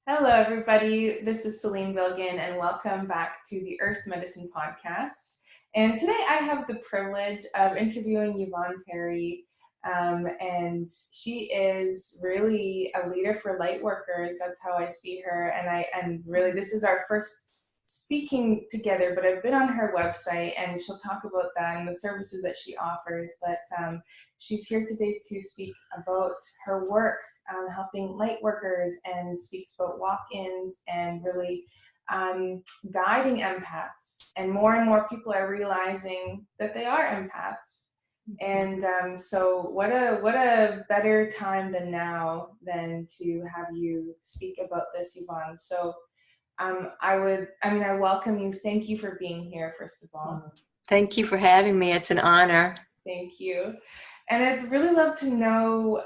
Hello, everybody. This is Selin Bilgin, and welcome back to the Earth Medicine Podcast. And today I have the privilege of interviewing Yvonne Perry, and she is really a leader for light workers. That's how I see her, and really this is our first speaking together. But I've been on her website, and she'll talk about that and the services that she offers. But she's here today to speak about her work helping light workers, and speaks about walk-ins and really guiding empaths. And more people are realizing that they are empaths. And so what a better time than now than to have you speak about this, Yvonne. So I welcome you. Thank you for being here, first of all. Thank you for having me. It's an honor. Thank you. And I'd really love to know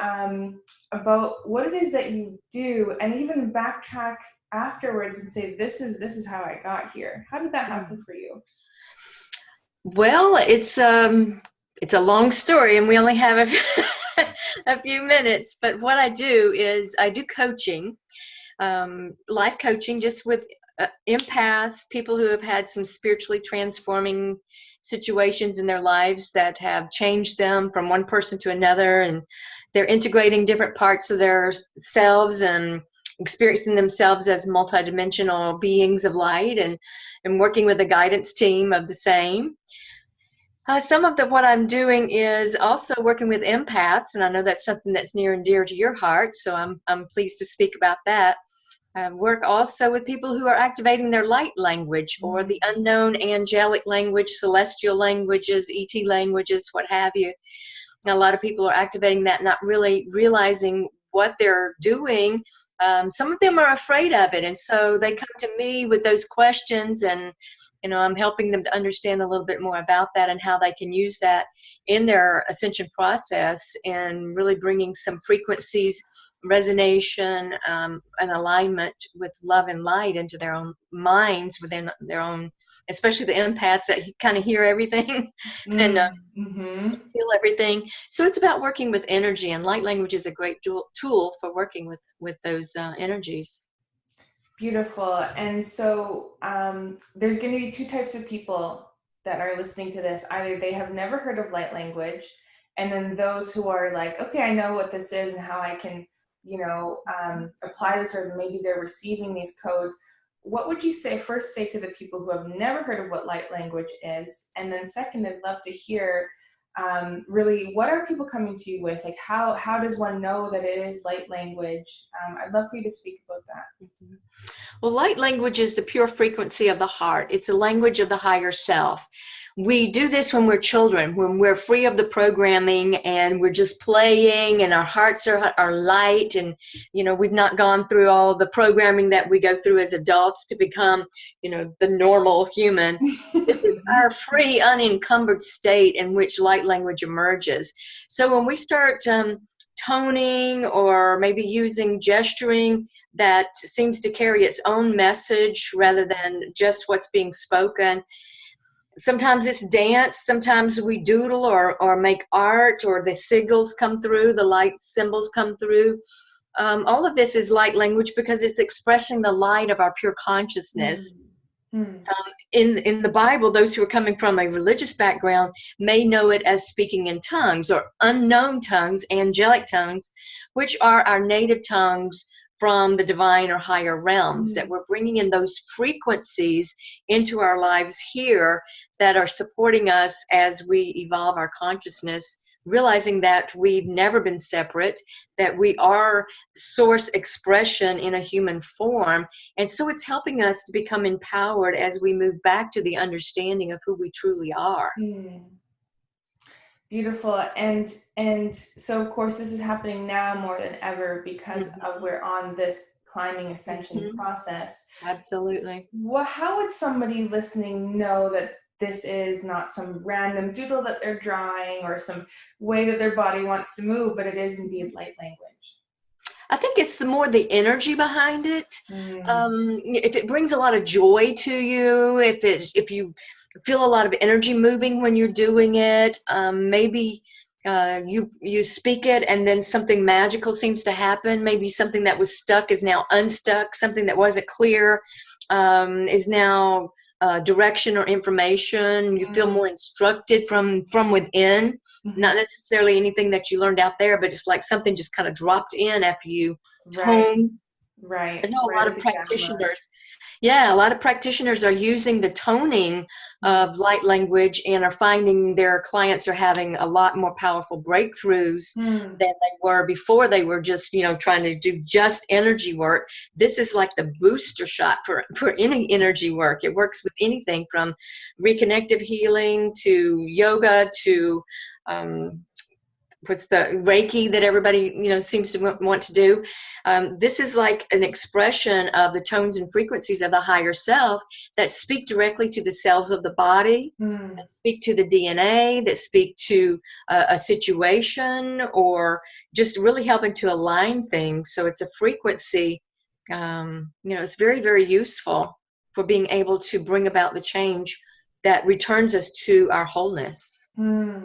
about what it is that you do, and even backtrack afterwards and say, this is how I got here. How did that happen for you? Well, it's a long story, and we only have a few minutes. But what I do is I do coaching, life coaching, just with empaths, people who have had some spiritually transforming situations in their lives that have changed them from one person to another, and they're integrating different parts of their selves and experiencing themselves as multidimensional beings of light, and working with a guidance team of the same. Some of what I'm doing is also working with empaths, and I know that's something that's near and dear to your heart, so I'm pleased to speak about that. Work also with people who are activating their light language, or the unknown angelic language, celestial languages, ET languages, what have you. And a lot of people are activating that, not really realizing what they're doing. Some of them are afraid of it, and so they come to me with those questions, and I'm helping them to understand a little bit more about that and how they can use that in their ascension process, and really bringing some frequencies, resonation, and alignment with love and light into their own minds, within their own, especially the empaths that kind of hear everything and feel everything. So it's about working with energy, and light language is a great tool for working with those energies. Beautiful. And so there's going to be two types of people that are listening to this. Either they have never heard of light language, and then those who are like, okay, I know what this is and how I can apply this, or maybe they're receiving these codes. What would you say to the people who have never heard of what light language is? And then second, I'd love to hear really, what are people coming to you with? Like, how does one know that it is light language? I'd love for you to speak about that. Well, light language is the pure frequency of the heart. It's a language of the higher self. We do this when we're children, when we're free of the programming and we're just playing, and our hearts are light, and we've not gone through all the programming that we go through as adults to become the normal human. This is our free, unencumbered state in which light language emerges. So when we start toning, or maybe using gesturing that seems to carry its own message rather than just what's being spoken. Sometimes it's dance, sometimes we doodle or make art, or the sigils come through, the light symbols come through. All of this is light language because it's expressing the light of our pure consciousness. In the Bible, those who are coming from a religious background may know it as speaking in tongues, or unknown tongues, angelic tongues, which are our native tongues from the divine or higher realms, that we're bringing in those frequencies into our lives here that are supporting us as we evolve our consciousness, realizing that we've never been separate, that we are source expression in a human form. And so it's helping us to become empowered as we move back to the understanding of who we truly are. Beautiful. And so of course this is happening now more than ever because we're on this climbing ascension process. Absolutely. How would somebody listening know that this is not some random doodle that they're drawing, or some way that their body wants to move, but it is indeed light language? I think it's the energy behind it. If it brings a lot of joy to you, if you feel a lot of energy moving when you're doing it, maybe you speak it, and then something magical seems to happen. Maybe something that was stuck is now unstuck. Something that wasn't clear is now direction or information. You feel more instructed from within. Not necessarily anything that you learned out there, but it's like something just kind of dropped in after you Right. tone. Right. I know a Right. lot Like of a download. practitioners. Yeah, a lot of practitioners are using the toning of light language and are finding their clients are having a lot more powerful breakthroughs Hmm. than they were before. They were just, trying to do just energy work. This is like the booster shot for any energy work. It works with anything from reconnective healing to yoga to what's the Reiki that everybody seems to want to do. This is like an expression of the tones and frequencies of the higher self that speak directly to the cells of the body, Hmm. that speak to the DNA, that speak to a situation, or just really helping to align things. So it's a frequency. It's very, very useful for being able to bring about the change that returns us to our wholeness. Hmm.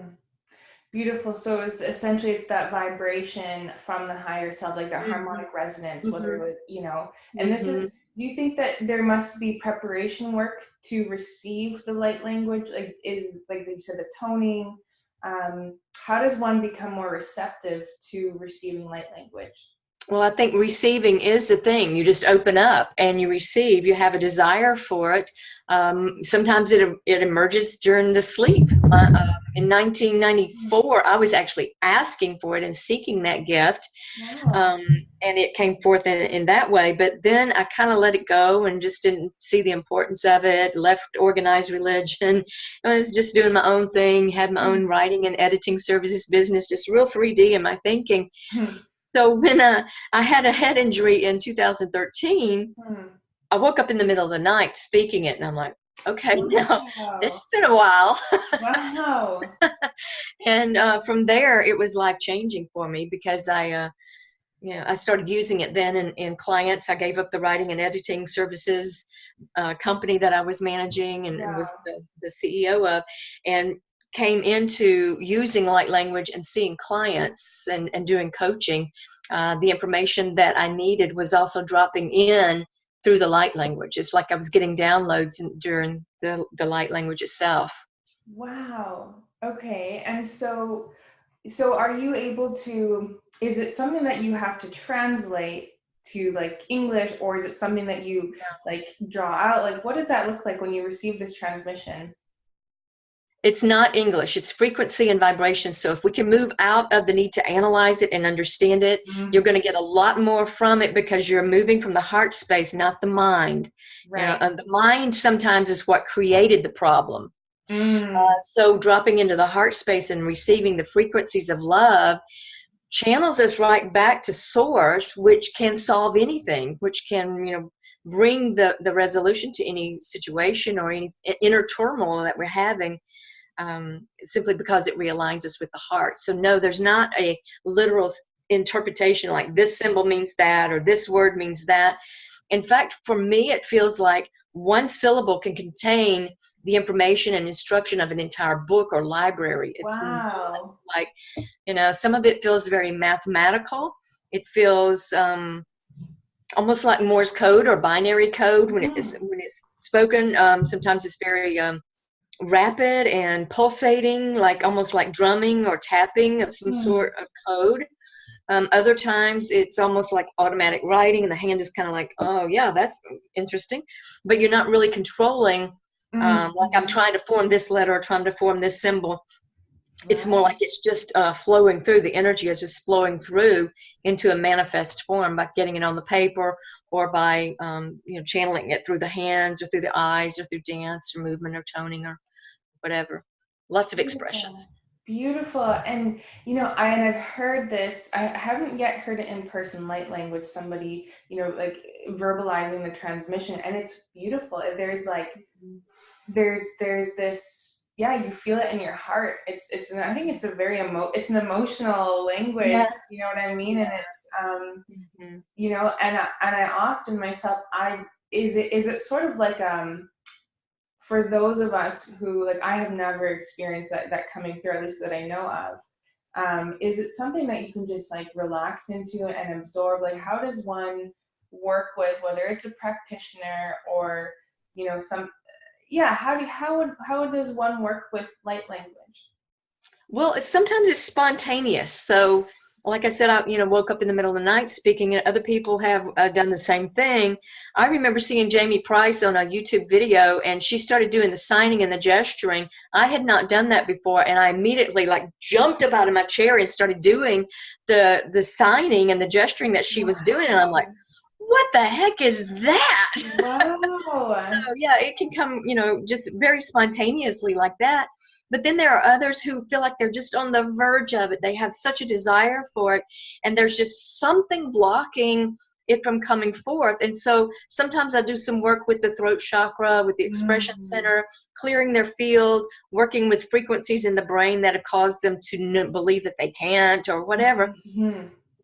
Beautiful. So it's that vibration from the higher self, like that Mm-hmm. harmonic resonance, whether Mm-hmm. and this Mm-hmm. is, do you think that there must be preparation work to receive the light language? Like, is, like you said, the toning, how does one become more receptive to receiving light language? Well, I think receiving is the thing. You just open up and you receive. You have a desire for it. Sometimes it emerges during the sleep. In 1994, I was actually asking for it and seeking that gift, Wow. um, and it came forth in that way. But then I kind of let it go and just didn't see the importance of it. Left organized religion. I was just doing my own thing. Had my own writing and editing services business, just real 3D in my thinking. Hmm. So when I had a head injury in 2013, Hmm. I woke up in the middle of the night speaking it, and I'm like, okay, now this Wow. has been a while. Wow. And from there, it was life changing for me because I started using it then in clients. I gave up the writing and editing services company that I was managing and was Wow. the CEO of, and came into using light language and seeing clients and doing coaching. The information that I needed was also dropping in through the light language. It's like I was getting downloads during the light language itself. Wow. Okay. And so are you able to, is it something that you have to translate to like English, or is it something that you like draw out? Like, what does that look like when you receive this transmission? It's not English, it's frequency and vibration. So if we can move out of the need to analyze it and understand it, you're Mm, going to get a lot more from it because you're moving from the heart space, not the mind. right. And the mind sometimes is what created the problem. Mm, So dropping into the heart space and receiving the frequencies of love channels us right back to source, which can solve anything, which can, bring the resolution to any situation or any inner turmoil that we're having, simply because it realigns us with the heart. So no, there's not a literal interpretation like this symbol means that or this word means that. In fact, for me, it feels like one syllable can contain the information and instruction of an entire book or library. It's not wow. like, some of it feels very mathematical. It feels almost like Morse code or binary code when it's spoken. Sometimes it's very rapid and pulsating, like almost like drumming or tapping of some Mm, sort of code. Other times it's almost like automatic writing, and the hand is kind of like, oh yeah, that's interesting, but you're not really controlling. mm, Like I'm trying to form this letter or trying to form this symbol. It's more right. like it's just flowing through. The energy is just flowing through into a manifest form by getting it on the paper, or by channeling it through the hands or through the eyes or through dance or movement or toning or whatever. Lots of Beautiful. expressions. Beautiful. And I've heard this, I haven't yet heard it in person, light language, somebody, like verbalizing the transmission, and it's beautiful. There's like there's this, yeah, you feel it in your heart. I think it's a very it's an emotional language, Yeah. you know what I mean? And Yeah. it's Mhm. and I often myself, is it sort of like for those of us who, like, I have never experienced that coming through, at least that I know of. Is it something that you can just like relax into and absorb? Like, how does one work with, whether it's a practitioner or, you know, how does one work with light language? Well, sometimes it's spontaneous. So, like I said, I woke up in the middle of the night speaking, and other people have done the same thing. I remember seeing Jamie Price on a YouTube video, and she started doing the signing and the gesturing. I had not done that before, and I immediately like jumped up out of my chair and started doing the signing and the gesturing that she was doing, and I'm like, what the heck is that? Wow. So yeah, it can come, just very spontaneously like that. But then there are others who feel like they're just on the verge of it. They have such a desire for it, and there's just something blocking it from coming forth. And so sometimes I do some work with the throat chakra, with the expression center, clearing their field, working with frequencies in the brain that have caused them to believe that they can't or whatever.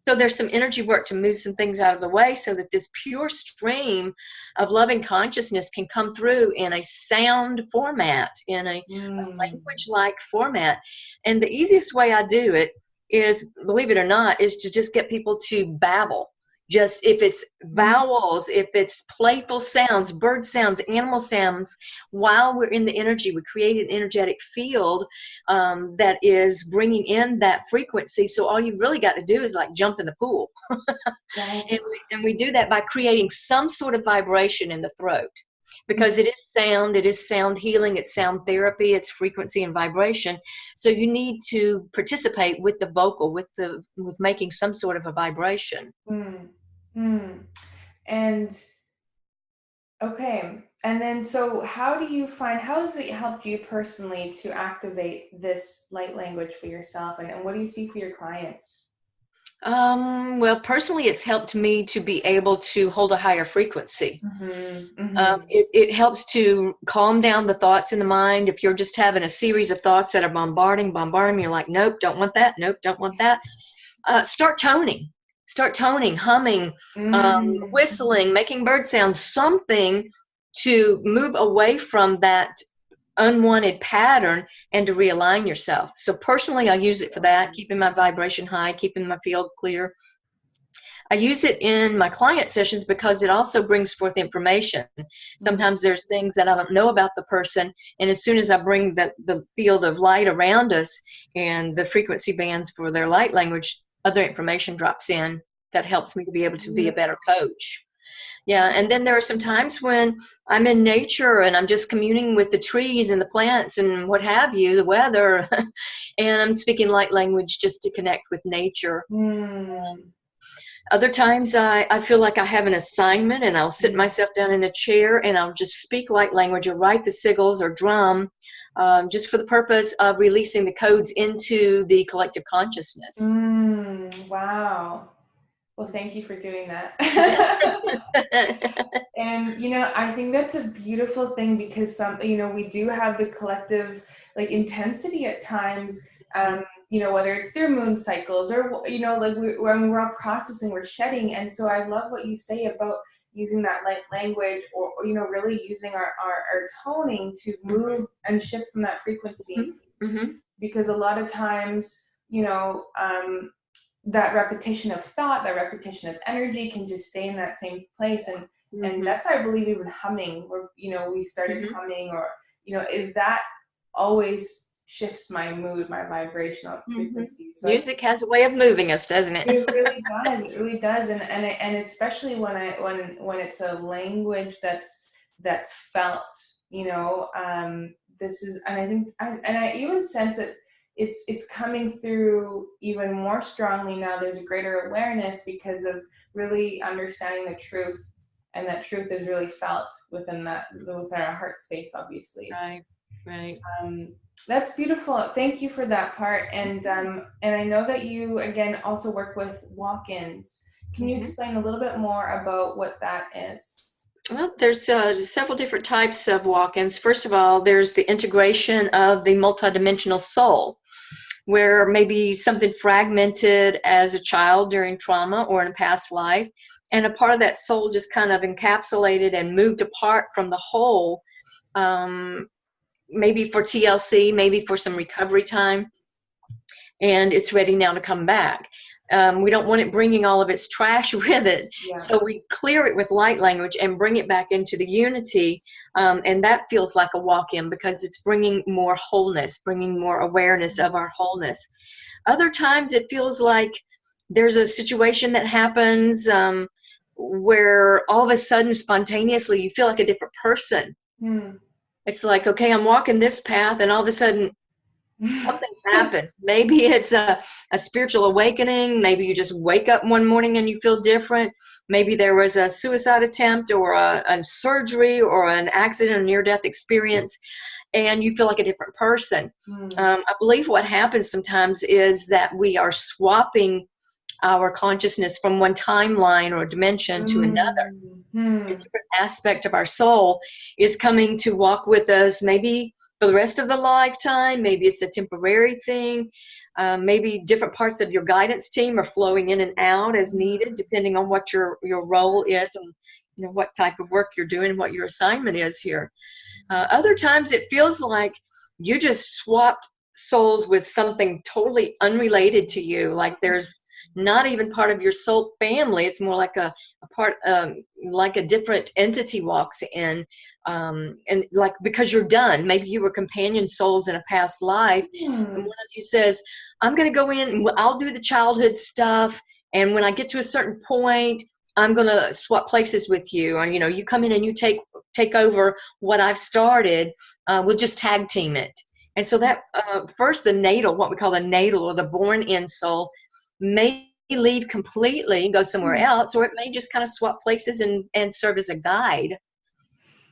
So there's some energy work to move some things out of the way so that this pure stream of loving consciousness can come through in a sound format, in a language-like format. And the easiest way I do it is, believe it or not, is to just get people to babble. Just if it's vowels, if it's playful sounds, bird sounds, animal sounds, while we're in the energy, we create an energetic field that is bringing in that frequency. So all you've really got to do is like jump in the pool. and we do that by creating some sort of vibration in the throat. Because it is sound healing, it's sound therapy, it's frequency and vibration. So you need to participate with the vocal, with making some sort of a vibration. And okay, and then so how has it helped you personally to activate this light language for yourself, and what do you see for your clients? Well, personally, it's helped me to be able to hold a higher frequency. It helps to calm down the thoughts in the mind. If you're just having a series of thoughts that are bombarding, you're like, nope, don't want that. Nope, don't want that. Start toning, humming, whistling, making bird sounds, something to move away from that unwanted pattern and to realign yourself. So personally, I use it for that, keeping my vibration high, keeping my field clear. I use it in my client sessions because it also brings forth information. Sometimes there's things that I don't know about the person, and as soon as I bring the field of light around us and the frequency bands for their light language, other information drops in that helps me to be able to be a better coach. Yeah, and then there are some times when I'm in nature and I'm just communing with the trees and the plants and what have you, the weather, and I'm speaking light language just to connect with nature. Other times I feel like I have an assignment and I'll sit myself down in a chair and I'll just speak light language or write the sigils or drum just for the purpose of releasing the codes into the collective consciousness. Wow. Well, thank you for doing that. And, I think that's a beautiful thing because we do have the collective like intensity at times, whether it's through moon cycles or, like when we're all processing, we're shedding. And so I love what you say about using that light language or really using our toning to move and shift from that frequency. Because a lot of times, that repetition of thought, that repetition of energy can just stay in that same place. And that's why I believe even humming, where, we started humming or, if that always shifts my mood, my vibrational frequency. So music has a way of moving us, doesn't it? It really does. It really does. And especially when it's a language that's felt, this is, and I think, and I even sense that it's coming through even more strongly now. There's a greater awareness because of really understanding the truth, and that truth is really felt within our heart space, obviously. Right. That's beautiful. Thank you for that part. And I know that you again also work with walk-ins. Can you explain a little bit more about what that is? Well, there's several different types of walk-ins. First of all, there's the integration of the multidimensional soul, where maybe something fragmented as a child during trauma or in a past life, and a part of that soul just kind of encapsulated and moved apart from the whole, maybe for TLC, maybe for some recovery time. and it's ready now to come back. We don't want it bringing all of its trash with it. Yeah. So we clear it with light language and bring it back into the unity. And that feels like a walk-in because it's bringing more wholeness, bringing more awareness of our wholeness. Other times it feels like there's a situation that happens where all of a sudden, spontaneously, you feel like a different person. It's like, okay, I'm walking this path, and all of a sudden, something happens. Maybe it's a spiritual awakening. Maybe you just wake up one morning and you feel different. Maybe there was a suicide attempt or a surgery or an accident or near-death experience, and you feel like a different person. I believe what happens sometimes is that we are swapping our consciousness from one timeline or dimension to another. A different aspect of our soul is coming to walk with us, maybe for the rest of the lifetime. Maybe it's a temporary thing. Maybe different parts of your guidance team are flowing in and out as needed, depending on what your role is and what type of work you're doing, what your assignment is here. Other times it feels like you just swapped souls with something totally unrelated to you, like there's not even part of your soul family. It's more like a part, like a different entity walks in, and like, because you're done. Maybe you were companion souls in a past life, and one of you says, I'm going to go in and I'll do the childhood stuff, and when I get to a certain point, I'm going to swap places with you, and you come in and you take over what I've started. We'll just tag team it. And so that first, the natal, what we call the natal or the born in soul, may leave completely and go somewhere else, or it may just kind of swap places and serve as a guide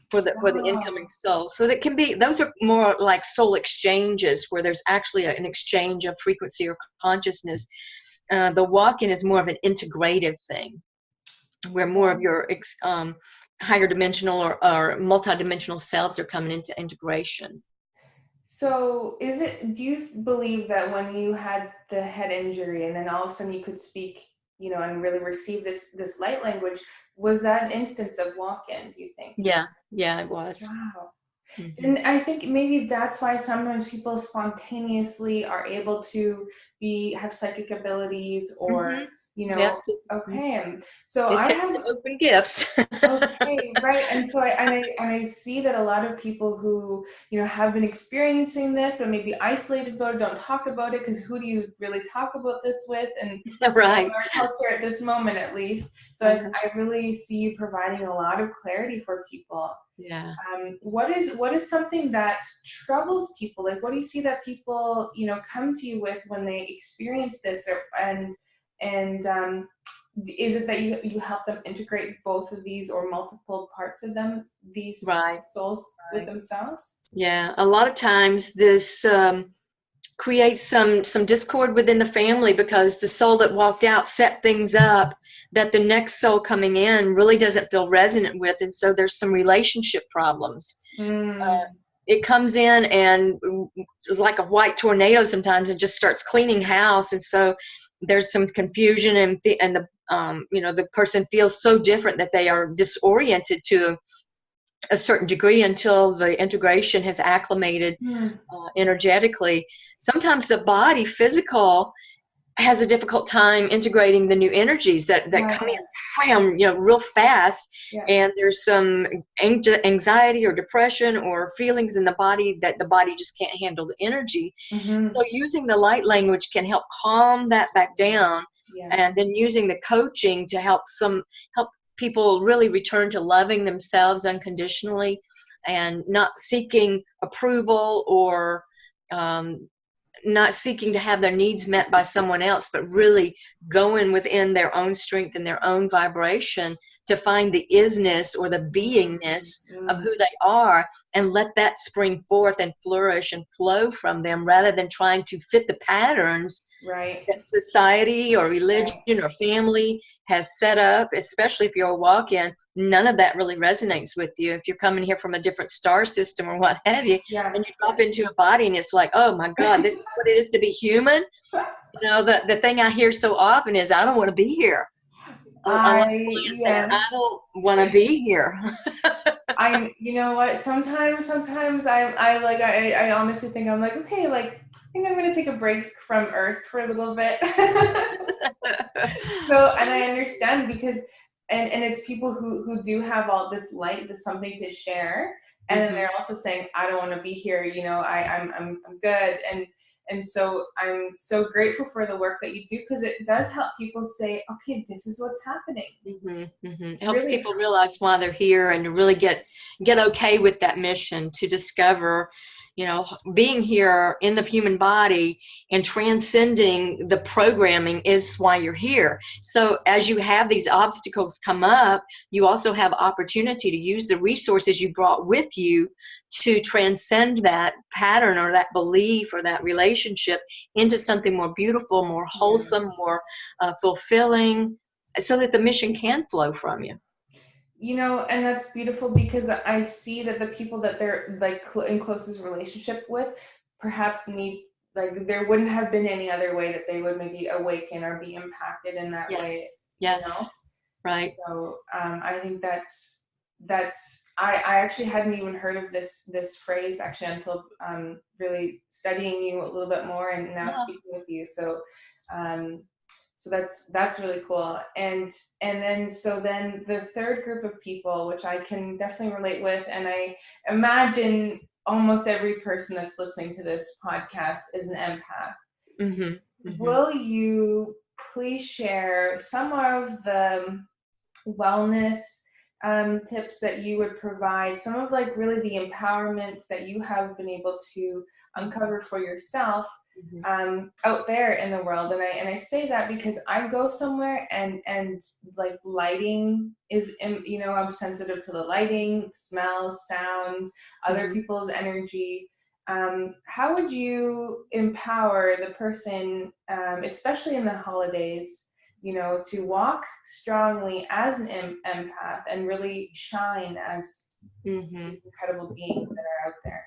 for the incoming soul. So that can be, those are more like soul exchanges where there's actually an exchange of frequency or consciousness. The walk-in is more of an integrative thing, where more of your higher dimensional or multidimensional selves are coming into integration. So do you believe that when you had the head injury and then all of a sudden you could speak, and really receive this light language, was that an instance of walk-in, do you think? Yeah, it was. Wow. Mm-hmm. And I think maybe that's why sometimes people spontaneously are able to have psychic abilities or, Yes. okay. So it I takes have open gifts. Okay, right. And so I see that a lot of people who, have been experiencing this, but maybe isolated about it, don't talk about it, because who do you really talk about this with? And Right. in our culture at this moment, at least. So I really see you providing a lot of clarity for people. Yeah. What is something that troubles people? Like, what do you see that people, come to you with when they experience this, and is it that you help them integrate both of these or multiple parts of them, these souls with themselves? Yeah, a lot of times this creates some discord within the family because the soul that walked out set things up that the next soul coming in really doesn't feel resonant with, and so there's some relationship problems. It comes in and like a white tornado sometimes, it just starts cleaning house, and so there's some confusion, and the person feels so different that they are disoriented to a certain degree until the integration has acclimated energetically. Sometimes the body, physical, has a difficult time integrating the new energies that come in, real fast. Yeah. And there's some anxiety or depression or feelings in the body that the body just can't handle the energy. So using the light language can help calm that back down. Yeah. And then using the coaching to help people really return to loving themselves unconditionally and not seeking approval or not seeking to have their needs met by someone else, but really going within their own strength and their own vibration to find the isness or the beingness of who they are, and let that spring forth and flourish and flow from them, rather than trying to fit the patterns that society or religion or family has set up, especially if you're a walk-in. None of that really resonates with you. If you're coming here from a different star system or what have you, and you drop into a body and it's like, oh my God, this is what it is to be human. The thing I hear so often is, I don't want to be here. I don't want to be here. you know what, sometimes I honestly think I'm like, okay, like, I think I'm going to take a break from Earth for a little bit. So, and I understand because, and it's people who do have all this light, this something to share, and then they're also saying, I don't want to be here, you know, I'm good, and so I'm so grateful for the work that you do, because it does help people say, okay, this is what's happening. It helps people realize why they're here, and to really get okay with that mission to discover, you know, being here in the human body and transcending the programming is why you're here. So as you have these obstacles come up, you also have opportunity to use the resources you brought with you to transcend that pattern or that belief or that relationship into something more beautiful, more wholesome, more fulfilling, so that the mission can flow from you. You know, and that's beautiful, because I see that the people that they're like in closest relationship with perhaps need, like, there wouldn't have been any other way that they would maybe awaken or be impacted in that way. Yes. You know? Right. So I think that's I actually hadn't even heard of this phrase actually until really studying you a little bit more, and now speaking with you. So so that's really cool. And then the third group of people, which I can definitely relate with, and I imagine almost every person that's listening to this podcast is an empath. Will you please share some of the wellness tips that you would provide, some of like really the empowerment that you have been able to uncover for yourself out there in the world? And I say that because I go somewhere and like lighting is, you know, I'm sensitive to the lighting, smells, sounds, other people's energy. How would you empower the person, especially in the holidays, you know, to walk strongly as an empath and really shine as these incredible beings that are out there?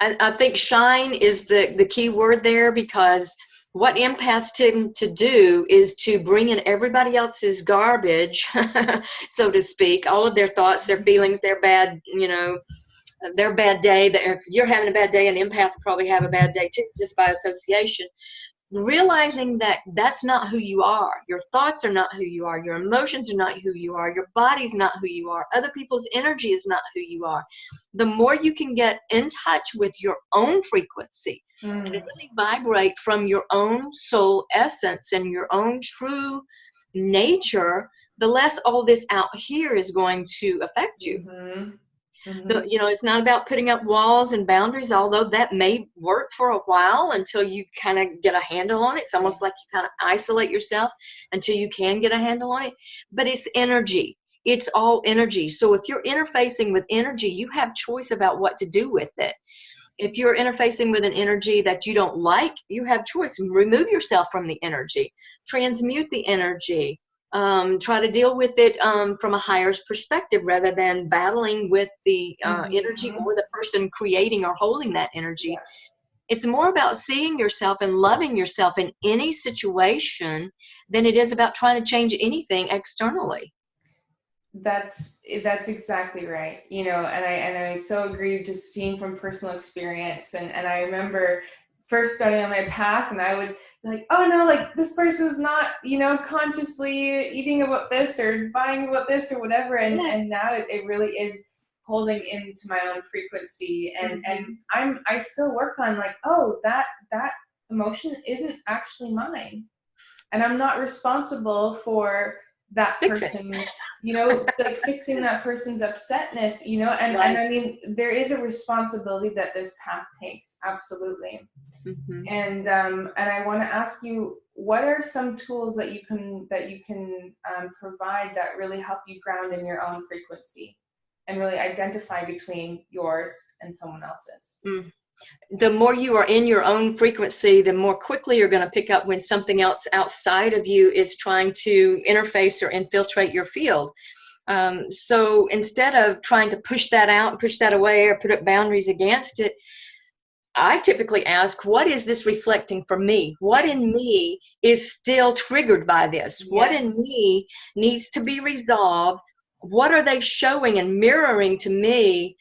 I think shine is the key word there, because what empaths tend to do is to bring in everybody else's garbage, so to speak, all of their thoughts, their feelings, their bad, you know, their bad day. That if you're having a bad day, an empath will probably have a bad day too, just by association. Realizing that that's not who you are. Your thoughts are not who you are. Your emotions are not who you are. Your body's not who you are. Other people's energy is not who you are. The more you can get in touch with your own frequency and really vibrate from your own soul essence and your own true nature, the less all this out here is going to affect you. You know, it's not about putting up walls and boundaries, although that may work for a while until you kind of get a handle on it. It's almost like you kind of isolate yourself until you can get a handle on it. But it's energy. It's all energy. So if you're interfacing with energy, you have choice about what to do with it. If you're interfacing with an energy that you don't like, you have choice. Remove yourself from the energy. Transmute the energy. Try to deal with it from a higher perspective, rather than battling with the energy or the person creating or holding that energy. It's more about seeing yourself and loving yourself in any situation than it is about trying to change anything externally. That's exactly right. You know, and I so agree, just seeing from personal experience. And I remember first starting on my path, and I would be like, oh no, like this person's not, you know, consciously eating about this or buying about this or whatever. And now it really is holding into my own frequency. And I still work on like, oh, that emotion isn't actually mine. And I'm not responsible for that person, you know, like fixing that person's upsetness, you know, and I mean, there is a responsibility that this path takes, absolutely. And I want to ask you, what are some tools that you can provide that really help you ground in your own frequency and really identify between yours and someone else's? The more you are in your own frequency, the more quickly you're going to pick up when something else outside of you is trying to interface or infiltrate your field. So instead of trying to push that out, push that away, or put up boundaries against it, I typically ask, what is this reflecting for me? What in me is still triggered by this? What in me needs to be resolved what are they showing and mirroring to me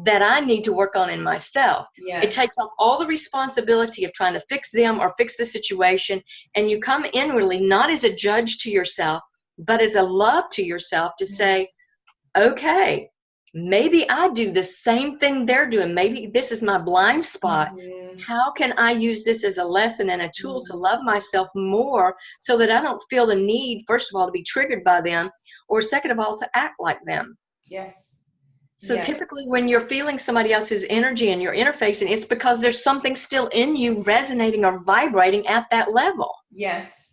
that I need to work on in myself? It Yes. takes off all the responsibility of trying to fix them or fix the situation, and you come inwardly, not as a judge to yourself, but as a love to yourself, to say, okay, maybe I do the same thing they're doing. Maybe this is my blind spot. Mhm. How can I use this as a lesson and a tool to Mhm. love myself more, so that I don't feel the need, first of all, to be triggered by them, or second of all, to act like them? Yes. So Yes. typically when you're feeling somebody else's energy and you're interfacing, it's because there's something still in you resonating or vibrating at that level. Yes.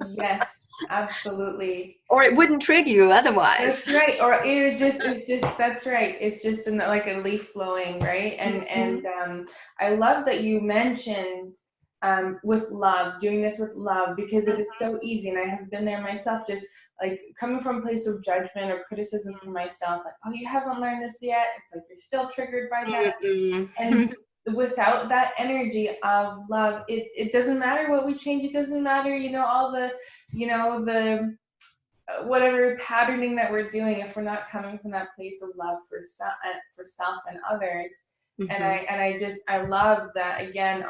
Yes. Absolutely. Or it wouldn't trigger you otherwise. That's right. Or it's just, that's right. It's just like a leaf blowing, right? And Mhm. I love that you mentioned with love, doing this with love, because it is so easy. And I have been there myself, just like coming from a place of judgment or criticism for myself, like, oh, you haven't learned this yet. It's like you're still triggered by that. Mm-mm. And without that energy of love, it doesn't matter what we change. It doesn't matter, all the, the whatever patterning that we're doing, if we're not coming from that place of love for self and others. And Mhm. I love that, again,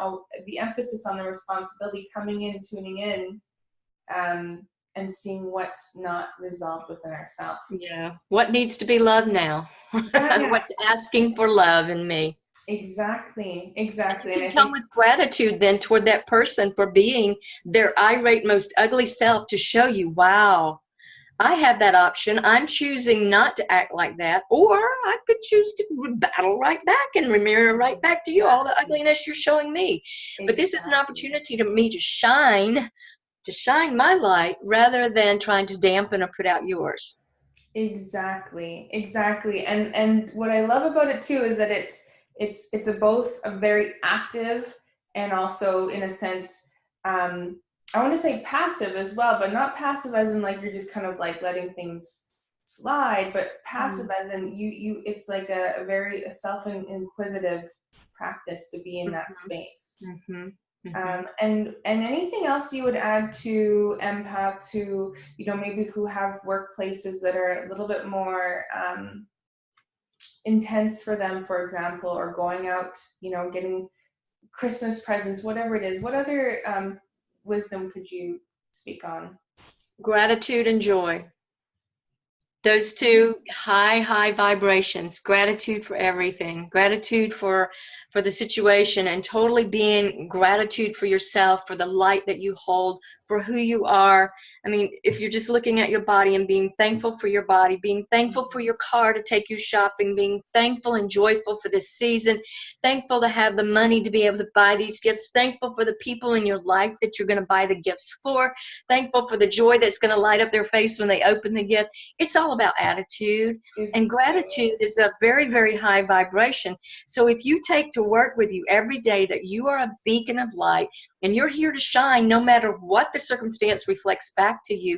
the emphasis on the responsibility, coming in, tuning in, and seeing what's not resolved within ourselves. Yeah. What needs to be loved now? Yeah, What's asking for love in me? And you exactly. And can I come think with gratitude then toward that person for being their irate, most ugly self, to show you, wow, I have that option. I'm choosing not to act like that, or I could choose to battle right back and mirror right back to you all the exactly, ugliness you're showing me. But this is an exactly. opportunity to me to shine my light, rather than trying to dampen or put out yours. Exactly. And what I love about it too is that it's a both a very active, and also, in a sense, I want to say passive as well, but not passive as in like you're just kind of like letting things slide, but passive as in you it's like a very self-inquisitive practice to be in that space. Mm-hmm. Mm-hmm. And anything else you would add to empaths who, maybe who have workplaces that are a little bit more intense for them, for example, or going out, getting Christmas presents, whatever it is. What other wisdom could you speak on? Gratitude and joy. Those two high vibrations. Gratitude for everything. Gratitude for the situation, and totally being gratitude for yourself, for the light that you hold, for who you are. I mean, if you're just looking at your body and being thankful for your body, being thankful for your car to take you shopping, being thankful and joyful for this season, thankful to have the money to be able to buy these gifts, thankful for the people in your life that you're going to buy the gifts for, thankful for the joy that's going to light up their face when they open the gift. It's all about attitude, and It's gratitude is a very high vibration. So if you take to work with you every day that you are a beacon of light, and you're here to shine no matter what the circumstance reflects back to you,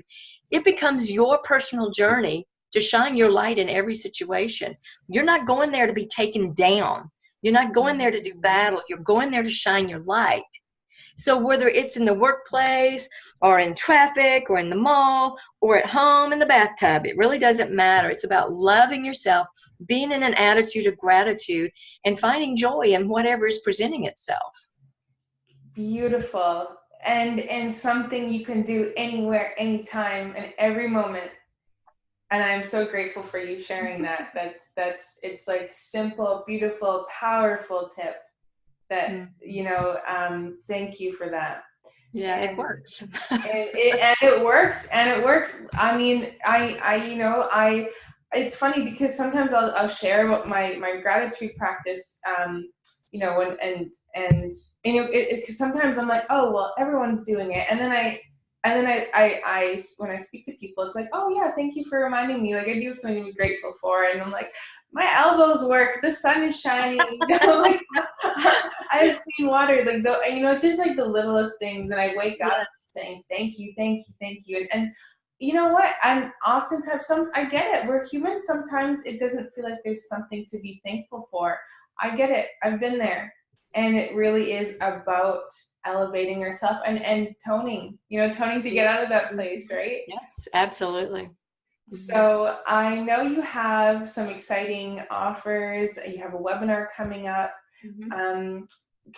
it becomes your personal journey to shine your light in every situation. You're not going there to be taken down. You're not going there to do battle. You're going there to shine your light. So whether it's in the workplace or in traffic or in the mall or at home in the bathtub, it really doesn't matter. It's about loving yourself, being in an attitude of gratitude, and finding joy in whatever is presenting itself. beautiful, and something you can do anywhere, anytime, and every moment. And I'm so grateful for you sharing that. It's like simple, beautiful, powerful tip that, Mhm. thank you for that. Yeah, it And works. and it works. I mean, it's funny because sometimes I'll share about my gratitude practice, because sometimes I'm like, oh well, everyone's doing it, and then I when I speak to people, it's like, oh yeah, thank you for reminding me. Like, I do have something to be grateful for, and I'm like, my elbows work, the sun is shining, like I have clean water, like just like the littlest things, and I wake up Yes. saying thank you, thank you, thank you, and you know what? I'm oftentimes I get it. We're humans. Sometimes it doesn't feel like there's something to be thankful for. I get it. I've been there, and it really is about elevating yourself and toning. Toning to get out of that place, right? Yes, absolutely. So I know you have some exciting offers. You have a webinar coming up. Can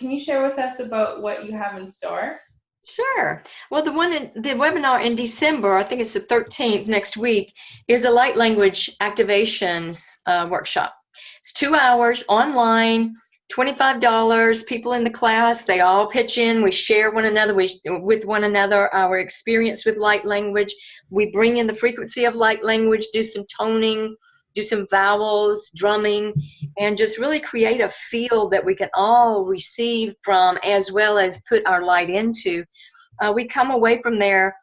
you share with us about what you have in store? Sure. Well, the webinar in December, I think it's the 13th next week, is a light language activations workshop. It's 2 hours online, $25. People in the class, they all pitch in. We share with one another our experience with light language. We bring in the frequency of light language, do some toning, do some vowels, drumming, and just really create a field that we can all receive from as well as put our light into. We come away from there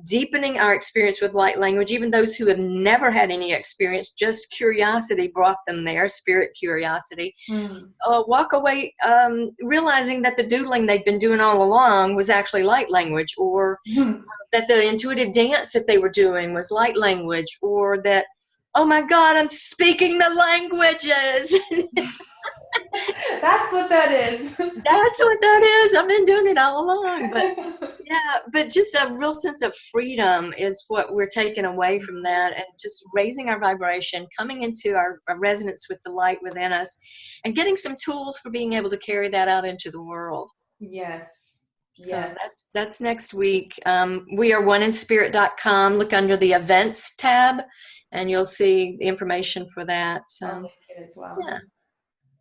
deepening our experience with light language. Even those who have never had any experience, just curiosity brought them there, spirit curiosity. Walk away realizing that the doodling they'd been doing all along was actually light language, or that the intuitive dance that they were doing was light language, or that, oh my God, I'm speaking the languages. That's what that is. That's what that is. I've been doing it all along. But just a real sense of freedom is what we're taking away from that, and just raising our vibration, coming into our resonance with the light within us, and getting some tools for being able to carry that out into the world. Yes. So that's next week. We are oneinspirit.com. Look under the events tab, and you'll see the information for that. I'll link it as well. Yeah.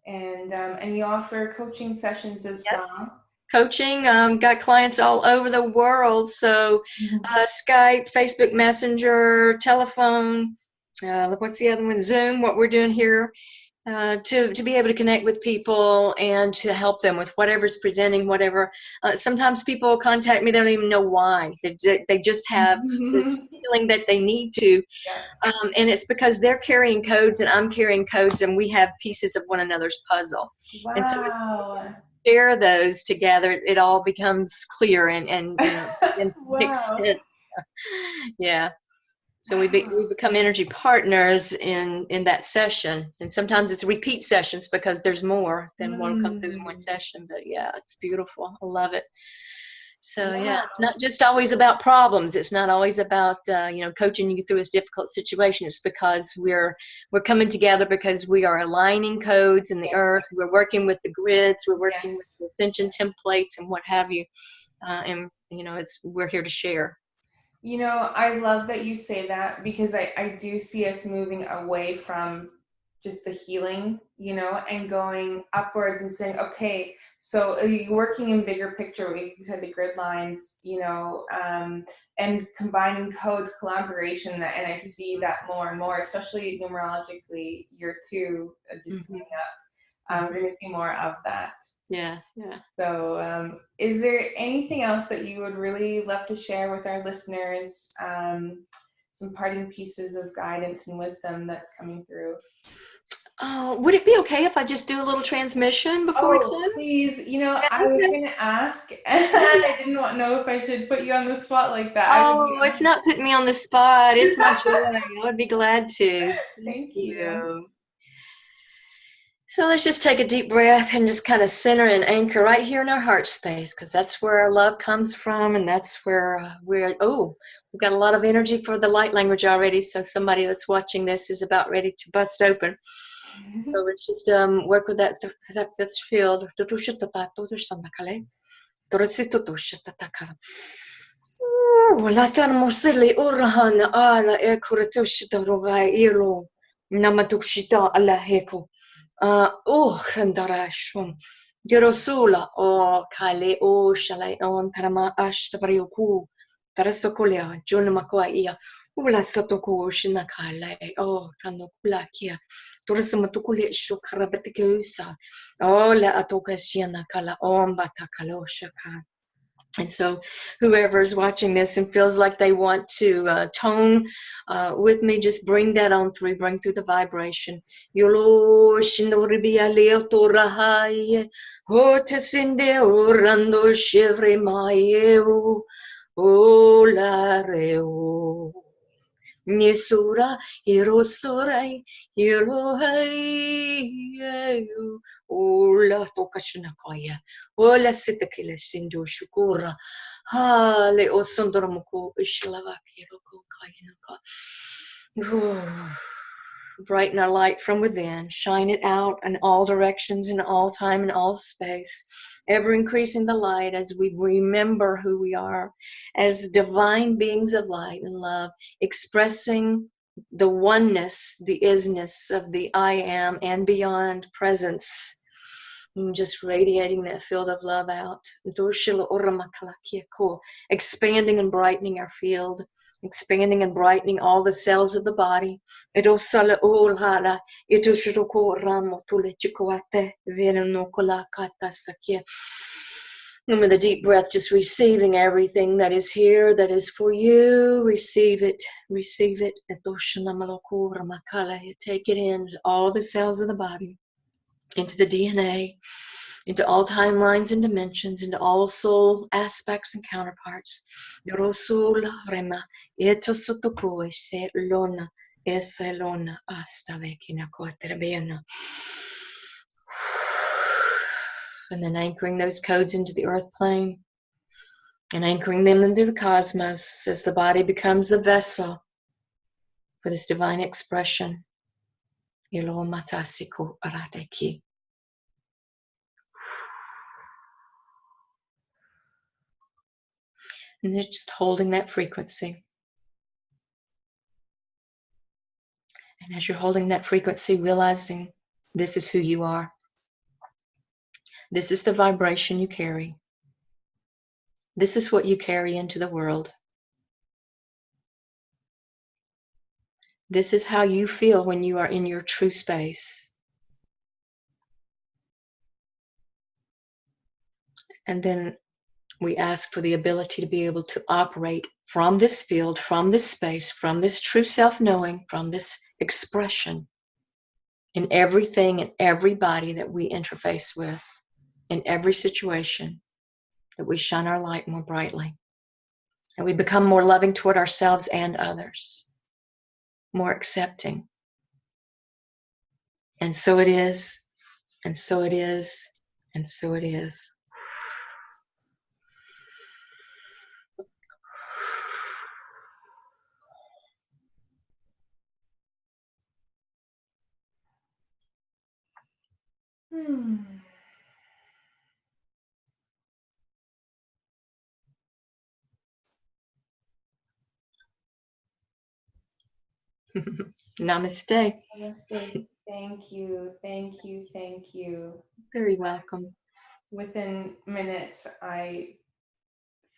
And you offer coaching sessions as well. Coaching, got clients all over the world. So Skype, Facebook Messenger, telephone, what's the other one? Zoom, what we're doing here, to be able to connect with people and to help them with whatever's presenting, whatever. Sometimes people contact me, they don't even know why. They just have this feeling that they need to. And it's because they're carrying codes and I'm carrying codes, and we have pieces of one another's puzzle. Wow. And so share those together, it all becomes clear and makes sense. Yeah. So we become energy partners in that session, and sometimes it's repeat sessions because there's more than one come through in one session. But yeah, it's beautiful. I love it. So yeah, it's not just always about problems. It's not always about coaching you through a difficult situation. It's because we're coming together because we are aligning codes in the earth. We're working with the grids. We're working with the ascension templates and what have you. And we're here to share. I love that you say that, because I do see us moving away from just the healing, and going upwards and saying, okay, so you're working in bigger picture, we said the grid lines, and combining codes, collaboration, and I see that more and more, especially numerologically, year 2 just coming up. We're going to see more of that. Yeah. So is there anything else that you would really love to share with our listeners? Some parting pieces of guidance and wisdom that's coming through? Would it be okay if I just do a little transmission before we close? Please. I was going to ask, and I didn't know if I should put you on the spot like that. It's not putting me on the spot. It's my joy. I would be glad to. Thank you. So let's just take a deep breath and just kind of center and anchor right here in our heart space, because that's where our love comes from, and that's where we've got a lot of energy for the light language already. So somebody that's watching this is about ready to bust open. So let's just work with that fifth field. Dirosula o kale o shalai on tarama ashtabariuku tarasokolia junamakoia ula satoku shinakale o kanokula kia turasamatukule shukarabatikusa o la atoka shianakala omba takalo shaka. And so whoever is watching this and feels like they want to tone with me, just bring that on through, bring through the vibration. Yolo shindoribia leoto rahaye, hotasinde orando shivre maeu, olareo. Nisura hirosurai hirohai ola tokashunakaya ola sitakile sindu shukura hale osondoromuku ishlava kiroko kayanaka Brighten our light from within, shine it out in all directions, in all time, in all space, ever increasing the light as we remember who we are as divine beings of light and love, expressing the oneness, the isness of the I am and beyond presence, and just radiating that field of love out, expanding and brightening our field, expanding and brightening all the cells of the body. And with a deep breath, just receiving everything that is here, that is for you. Receive it, receive it. Take it in, all the cells of the body, into the DNA, into all timelines and dimensions, into all soul aspects and counterparts. And then anchoring those codes into the earth plane and anchoring them into the cosmos as the body becomes the vessel for this divine expression. And they're just holding that frequency. And as you're holding that frequency, realizing this is who you are. This is the vibration you carry. This is what you carry into the world. This is how you feel when you are in your true space. And then we ask for the ability to be able to operate from this field, from this space, from this true self-knowing, from this expression in everything and everybody that we interface with, in every situation, that we shine our light more brightly. And we become more loving toward ourselves and others, more accepting. And so it is, and so it is, and so it is. Namaste. Namaste. Thank you, thank you, thank you. Very welcome. Within minutes, I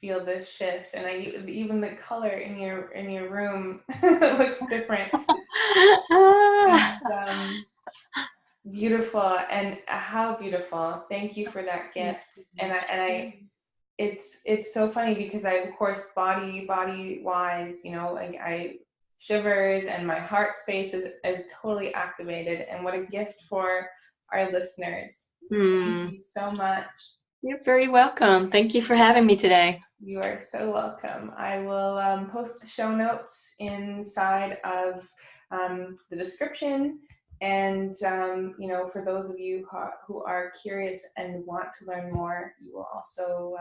feel this shift, and even the color in your room looks different. And, beautiful, and how beautiful. Thank you for that gift. And I it's so funny because I, of course, body wise, like I shivers and my heart space is totally activated. And what a gift for our listeners. Thank you so much. You're very welcome. Thank you for having me today. You are so welcome. I will post the show notes inside of the description. And, for those of you who are curious and want to learn more, you will also,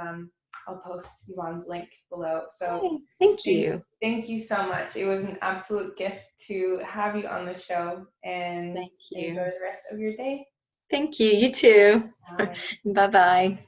I'll post Yvonne's link below. So thank you. Thank you so much. It was an absolute gift to have you on the show, and enjoy the rest of your day. Thank you. You too. Bye-bye.